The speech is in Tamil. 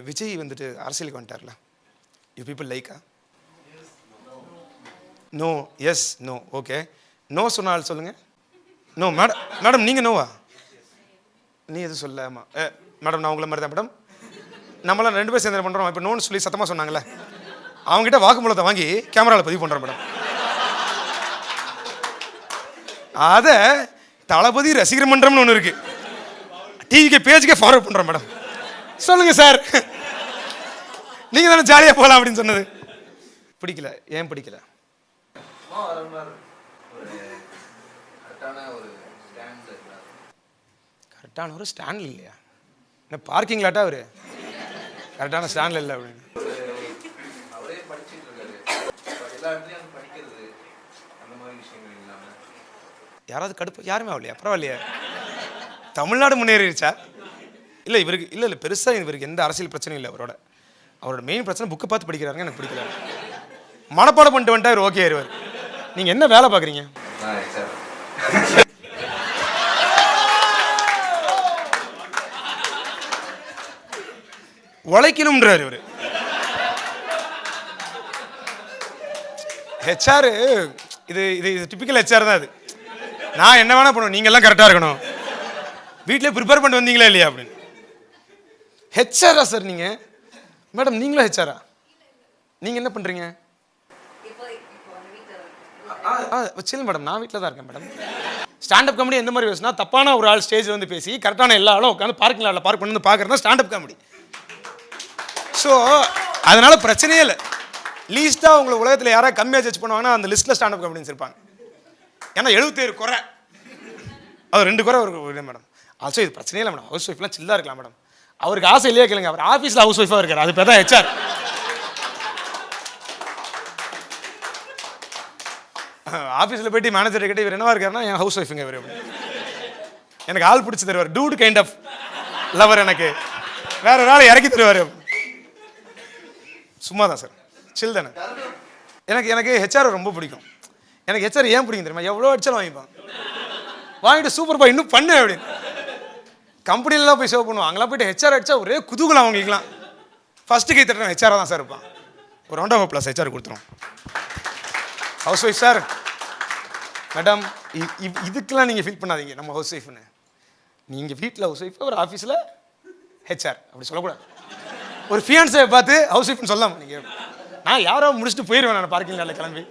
விஜய் வந்துட்டு அரசியலுக்கு வந்துட்டார்ல, யூ பீப்புள் லைக்கா? No, yes, no, okay. No சொன்னால் சொல்லுங்க. No madam. மேடம் நீங்கள் நோவா? நீ எதுவும் சொல்ல? ஆமாம் மேடம், நான் உங்களை மாதிரி தான் மேடம். நம்மளாம் 2 பேர் சேர்ந்து பண்ணுறோம். இப்போ நோன்னு சொல்லி சத்தமாக சொன்னாங்களே, அவங்ககிட்ட வாக்குமூலத்தை வாங்கி கேமராவில் பதிவு பண்ணுறோம் மேடம். அதை தளபதி ரசிகர் மன்றம்னு ஒன்று இருக்கு, டிவிக்கு பேஜுக்கே ஃபார்வர்ட் பண்ணுறோம் மேடம். சொல்லுங்க சார், நீங்க தானே ஜாலியாக போகலாம் அப்படின்னு சொன்னது. பிடிக்கல. ஏன் பிடிக்கல? கரெக்டான ஒரு ஸ்டாண்டில் இல்லையா? என்ன பார்க்கிங் லாட்டா அவரு? கரெக்டான ஸ்டாண்டில் இல்லை அப்படின்னு. யாராவது கடுப்பு? யாருமே ஆகலையா? பரவாயில்லையா? தமிழ்நாடு முன்னேறிடுச்சா? இல்லை இவருக்கு இல்லை பெருசாக இவருக்கு எந்த அரசியல் பிரச்சனையும் இல்லை. அவரோட மெயின் பிரச்சனை புக்கை பார்த்து படிக்கிறாருங்க. எனக்கு பிடிக்கல. மனப்பாடம் பண்ணிட்டு வந்துட்டா இவர் ஓகே ஆயிடுவார். நீங்கள் என்ன வேலை பார்க்குறீங்க? உழைக்கணும்ன்றார் இவர். ஹெச்ஆர் இது இது இது டிப்பிக்கல் ஹெச்ஆர் தான். அது நான் என்ன வேணா பண்ணுவேன், நீங்க எல்லாம் கரெக்டாக இருக்கணும், வீட்டிலே ப்ரிப்பேர் பண்ணிட்டு வந்தீங்களா இல்லையா அப்படின்னு. ஹெச்ஆரா சார் நீங்க? மேடம் நீங்களும் ஹெச்ஆரா? நீங்க என்ன பண்றீங்க? சில் மேடம், நான் வீட்டில் தான் இருக்கேன் மேடம். ஸ்டாண்டப் காமெடி எந்த மாதிரி பேசுனா, தப்பான ஒரு ஆள் ஸ்டேஜில் வந்து பேசி கரெக்டான எல்லா ஆளும் உட்காந்து பார்க்கிங் லாட்டில் பார்க் பண்ணி வந்து பார்க்குறது ஸ்டாண்டப் காமெடி. ஸோ அதனால பிரச்சனையே இல்லை. லீஸ்ட்டாக உங்களை உலகத்தில் யாராவது கம்மியாக ஜட்ஜ் பண்ணுவாங்கன்னா அந்த லிஸ்ட்டில் ஸ்டாண்டப் காமெடின்னு இருப்பாங்க. ஏன்னா 77 குறை, அது 2 குறை ஒரு மேடம். ஆல்சோ இது பிரச்சனையே இல்லை மேடம். ஹவுஸ் ஒய்ஃப்லாம் சில்லாக இருக்கலாம் மேடம். அவருக்கு ஆசை இல்லையா கேளுங்க, அவர் ஆஃபீஸில் ஹவுஸ் ஒய்ஃபாக இருக்கார். அது பேர் தான் ஹெச்ஆர். ஆஃபீஸில் போய்ட்டு மேனேஜர் கிட்ட இவர் என்னவா இருக்காருன்னா, என் ஹவுஸ் ஒய்ஃபுங்க இவர். எனக்கு ஆள் பிடிச்சி தருவார், டூட் கைண்ட் ஆஃப் லவர். எனக்கு வேற ஒரு ஆள் இறக்கி தருவார். சும்மா தான் சார், சில் தானே. எனக்கு ஹெச்ஆர் ரொம்ப பிடிக்கும். எனக்கு ஹெச்ஆர் ஏன் பிடிக்கும் தெரியுமா? எவ்வளோ அடிச்சாலும் வாங்கிட்டு சூப்பர்ப்பா இன்னும் பண்ணு அப்படின்னு கம்பெனிலலாம் போய் சேவ் பண்ணுவோம். அங்கெல்லாம் போயிட்டு ஹெச்ஆர் அடிச்சா ஒரே குதூகலம் அவங்களுக்குலாம். ஃபர்ஸ்ட்டு கை தட்டுறேன் ஹெச்ஆராக தான் சார் இருப்பான். ஒரு ரவுண்ட் ஆஃப் ப்ளஸ் ஹெச்ஆர் கொடுத்துரும். ஹவுஸ் ஒய்ஃப் சார், மேடம் இதுக்கெல்லாம் நீங்கள் ஃபீல் பண்ணாதீங்க நம்ம ஹவுஸ் ஒய்ஃப்னு. நீங்கள் வீட்டில் ஹவுஸ் ஒய்ஃப், ஒரு ஆஃபீஸில் ஹெச்ஆர் அப்படி சொல்லக்கூடாது. ஒரு ஃபியான்ஸை பார்த்து ஹவுஸ் ஒய்ஃப்னு சொல்லாமல் நீங்கள், நான் யாரோ முடிச்சுட்டு போயிடுவேன் நான் பார்க்கிங் லாட்டில் கிளம்பி.